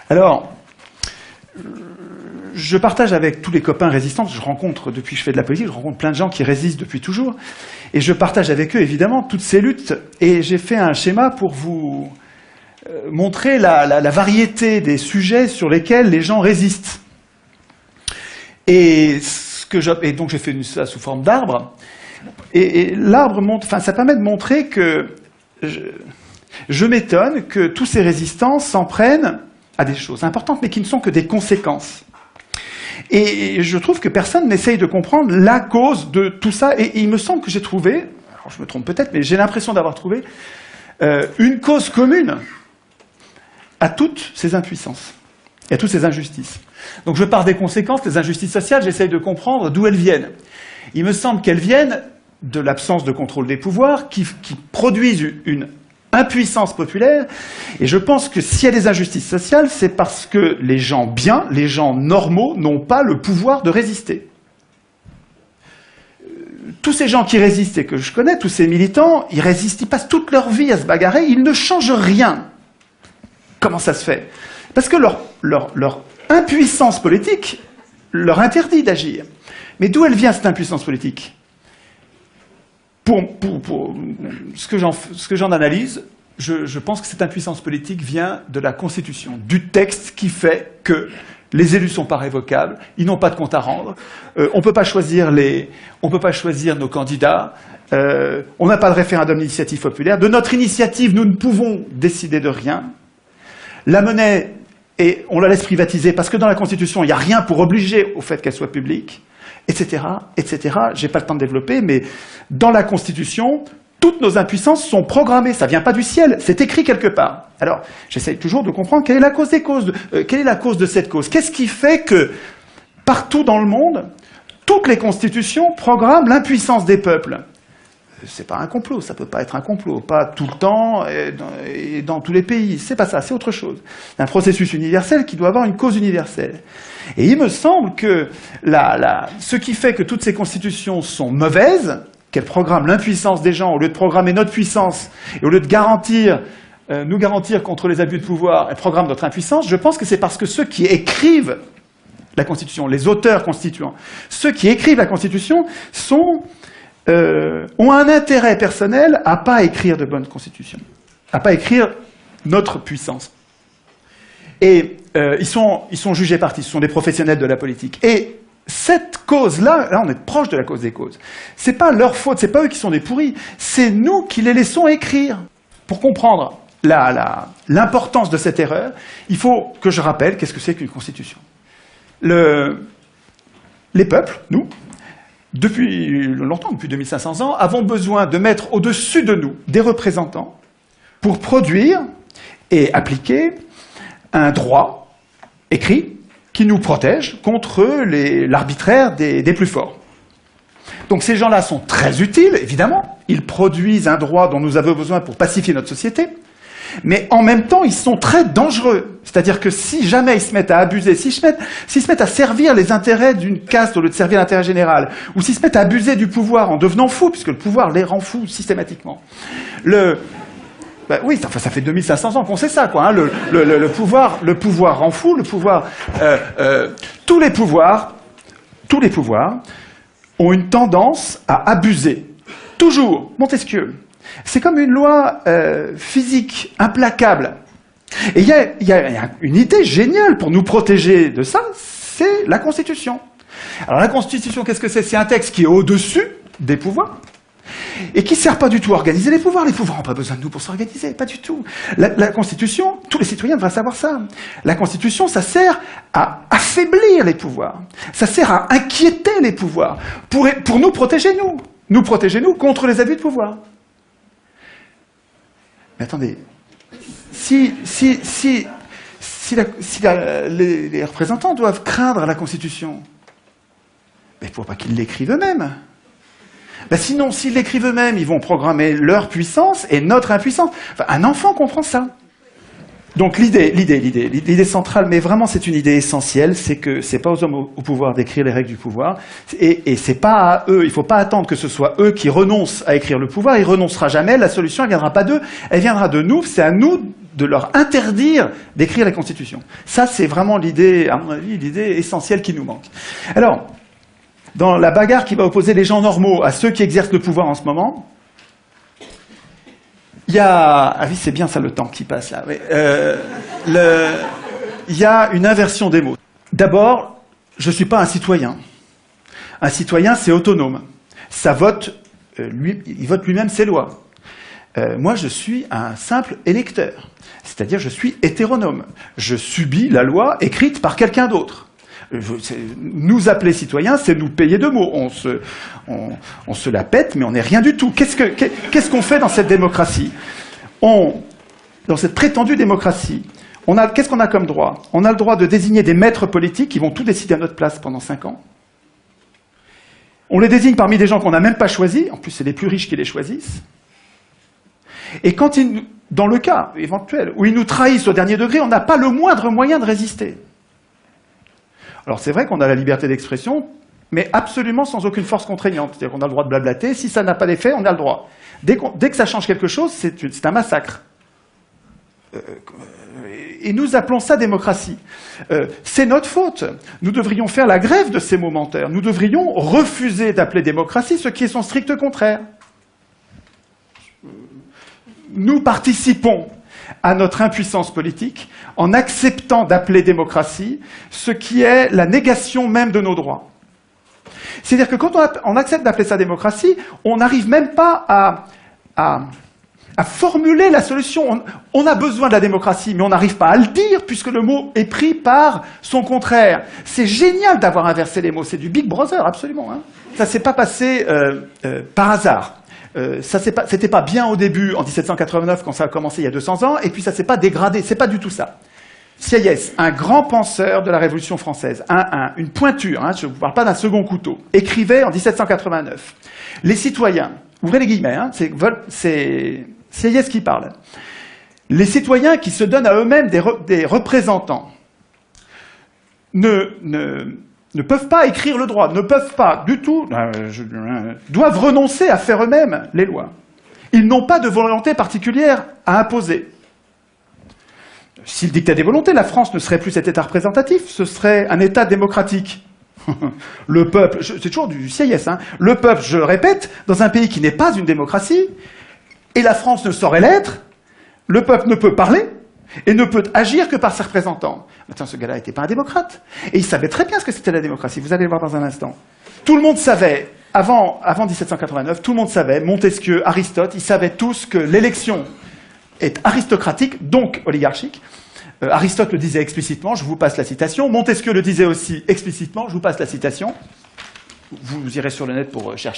Alors, je partage avec tous les copains résistants, je rencontre, depuis que je fais de la politique, je rencontre plein de gens qui résistent depuis toujours, et je partage avec eux, évidemment, toutes ces luttes, et j'ai fait un schéma pour vous montrer la variété des sujets sur lesquels les gens résistent. Et donc j'ai fait ça sous forme d'arbre, et l'arbre montre, enfin, ça permet de montrer que je m'étonne que tous ces résistants s'en prennent à des choses importantes, mais qui ne sont que des conséquences. Et je trouve que personne n'essaye de comprendre la cause de tout ça. Et il me semble que j'ai trouvé, alors je me trompe peut-être, mais j'ai l'impression d'avoir trouvé une cause commune à toutes ces impuissances et à toutes ces injustices. Donc je pars des conséquences, des injustices sociales, j'essaye de comprendre d'où elles viennent. Il me semble qu'elles viennent de l'absence de contrôle des pouvoirs qui produisent une impuissance populaire, et je pense que s'il y a des injustices sociales, c'est parce que les gens bien, les gens normaux, n'ont pas le pouvoir de résister. Tous ces gens qui résistent et que je connais, tous ces militants, ils résistent, ils passent toute leur vie à se bagarrer, ils ne changent rien. Comment ça se fait? Parce que leur impuissance politique leur interdit d'agir. Mais d'où elle vient, cette impuissance politique? Pour ce que j'en analyse, je pense que cette impuissance politique vient de la Constitution, du texte qui fait que les élus ne sont pas révocables, ils n'ont pas de compte à rendre, on ne peut pas choisir nos candidats, on n'a pas de référendum d'initiative populaire, de notre initiative, nous ne pouvons décider de rien. La monnaie, on la laisse privatiser parce que dans la Constitution, il n'y a rien pour obliger au fait qu'elle soit publique. Etc., etc. Je n'ai pas le temps de développer, mais dans la Constitution, toutes nos impuissances sont programmées. Ça ne vient pas du ciel, c'est écrit quelque part. Alors, j'essaye toujours de comprendre quelle est la cause des causes, quelle est la cause de cette cause. Qu'est-ce qui fait que, partout dans le monde, toutes les constitutions programment l'impuissance des peuples? C'est pas un complot, ça peut pas être un complot, pas tout le temps et dans tous les pays. C'est pas ça, c'est autre chose. C'est un processus universel qui doit avoir une cause universelle. Et il me semble que ce qui fait que toutes ces constitutions sont mauvaises, qu'elles programment l'impuissance des gens, au lieu de programmer notre puissance, et au lieu de nous garantir contre les abus de pouvoir, elles programment notre impuissance, je pense que c'est parce que ceux qui écrivent la Constitution, les auteurs constituants, ceux qui écrivent la Constitution ont un intérêt personnel à ne pas écrire de bonnes constitutions, à ne pas écrire notre puissance. Et ils sont jugés partis, ce sont des professionnels de la politique. Et cette cause-là, là on est proche de la cause des causes, c'est pas leur faute, c'est pas eux qui sont des pourris, c'est nous qui les laissons écrire. Pour comprendre l'importance de cette erreur, il faut que je rappelle qu'est-ce que c'est qu'une constitution. Les peuples, nous, depuis longtemps, depuis 2500 ans, avons besoin de mettre au-dessus de nous des représentants pour produire et appliquer un droit écrit qui nous protège contre l'arbitraire des plus forts. Donc ces gens-là sont très utiles, évidemment. Ils produisent un droit dont nous avons besoin pour pacifier notre société. Mais en même temps, ils sont très dangereux. C'est-à-dire que si jamais ils se mettent à abuser, s'ils se mettent à servir les intérêts d'une caste au lieu de servir l'intérêt général, ou s'ils se mettent à abuser du pouvoir en devenant fous, puisque le pouvoir les rend fous systématiquement. Oui, ça fait 2500 ans qu'on sait ça, quoi. Hein. Le pouvoir rend fou, tous les pouvoirs ont une tendance à abuser. Toujours. Montesquieu. C'est comme une loi physique implacable. Et il y a une idée géniale pour nous protéger de ça, c'est la Constitution. Alors la Constitution, qu'est-ce que c'est? C'est un texte qui est au-dessus des pouvoirs et qui ne sert pas du tout à organiser les pouvoirs. Les pouvoirs n'ont pas besoin de nous pour s'organiser, pas du tout. La Constitution, tous les citoyens devraient savoir ça. La Constitution, ça sert à affaiblir les pouvoirs. Ça sert à inquiéter les pouvoirs pour nous protéger, nous. Nous protéger, nous, contre les abus de pouvoir. Mais attendez, si les représentants doivent craindre la Constitution, mais il ne faut pas qu'ils l'écrivent eux-mêmes. Sinon, s'ils l'écrivent eux-mêmes, ils vont programmer leur puissance et notre impuissance. Enfin, un enfant comprend ça. Donc l'idée centrale, mais vraiment c'est une idée essentielle, c'est que c'est pas aux hommes au pouvoir d'écrire les règles du pouvoir, et c'est pas à eux, il faut pas attendre que ce soit eux qui renoncent à écrire le pouvoir, il renoncera jamais, la solution elle viendra pas d'eux, elle viendra de nous, c'est à nous de leur interdire d'écrire la Constitution. Ça, c'est vraiment l'idée, à mon avis, l'idée essentielle qui nous manque. Alors, dans la bagarre qui va opposer les gens normaux à ceux qui exercent le pouvoir en ce moment, il y a... Ah oui, c'est bien ça le temps qui passe là. Oui. Il y a une inversion des mots. D'abord, je ne suis pas un citoyen. Un citoyen, c'est autonome. Ça vote, il vote lui-même ses lois. Moi, je suis un simple électeur. C'est-à-dire, je suis hétéronome. Je subis la loi écrite par quelqu'un d'autre. Nous appeler citoyens, c'est nous payer de mots. On se la pète, mais on n'est rien du tout. Qu'est-ce qu'on fait dans cette démocratie? Dans cette prétendue démocratie, qu'est-ce qu'on a comme droit? On a le droit de désigner des maîtres politiques qui vont tout décider à notre place pendant 5 ans. On les désigne parmi des gens qu'on n'a même pas choisis. En plus, c'est les plus riches qui les choisissent. Et quand dans le cas éventuel où ils nous trahissent au dernier degré, on n'a pas le moindre moyen de résister. Alors c'est vrai qu'on a la liberté d'expression, mais absolument sans aucune force contraignante. C'est-à-dire qu'on a le droit de blablater, si ça n'a pas d'effet, on a le droit. Dès que ça change quelque chose, c'est un massacre. Et nous appelons ça démocratie. C'est notre faute. Nous devrions faire la grève de ces momentaires. Nous devrions refuser d'appeler démocratie ce qui est son strict contraire. Nous participons à notre impuissance politique en acceptant d'appeler démocratie ce qui est la négation même de nos droits. C'est-à-dire que quand on accepte d'appeler ça démocratie, on n'arrive même pas à formuler la solution. On a besoin de la démocratie, mais on n'arrive pas à le dire puisque le mot est pris par son contraire. C'est génial d'avoir inversé les mots. C'est du Big Brother, absolument. Hein. Ça ne s'est pas passé par hasard. C'était pas bien au début, en 1789, quand ça a commencé il y a 200 ans, et puis ça s'est pas dégradé. C'est pas du tout ça. Sieyès, un grand penseur de la Révolution française, une pointure, hein, je ne vous parle pas d'un second couteau, écrivait en 1789. Les citoyens, ouvrez les guillemets, hein, c'est Sieyès qui parle. Les citoyens qui se donnent à eux-mêmes des représentants ne peuvent pas écrire le droit, ne peuvent pas du tout, doivent renoncer à faire eux-mêmes les lois. Ils n'ont pas de volonté particulière à imposer. S'ils dictaient des volontés, la France ne serait plus cet État représentatif, ce serait un État démocratique. Le peuple, c'est toujours du Sieyès, hein, le peuple, je le répète, dans un pays qui n'est pas une démocratie, et la France ne saurait l'être, le peuple ne peut parler, et ne peut agir que par ses représentants. Attends, ce gars-là n'était pas un démocrate. Et il savait très bien ce que c'était la démocratie. Vous allez le voir dans un instant. Tout le monde savait, avant 1789, tout le monde savait, Montesquieu, Aristote, ils savaient tous que l'élection est aristocratique, donc oligarchique. Aristote le disait explicitement, je vous passe la citation. Montesquieu le disait aussi explicitement, je vous passe la citation. Vous irez sur le net pour chercher.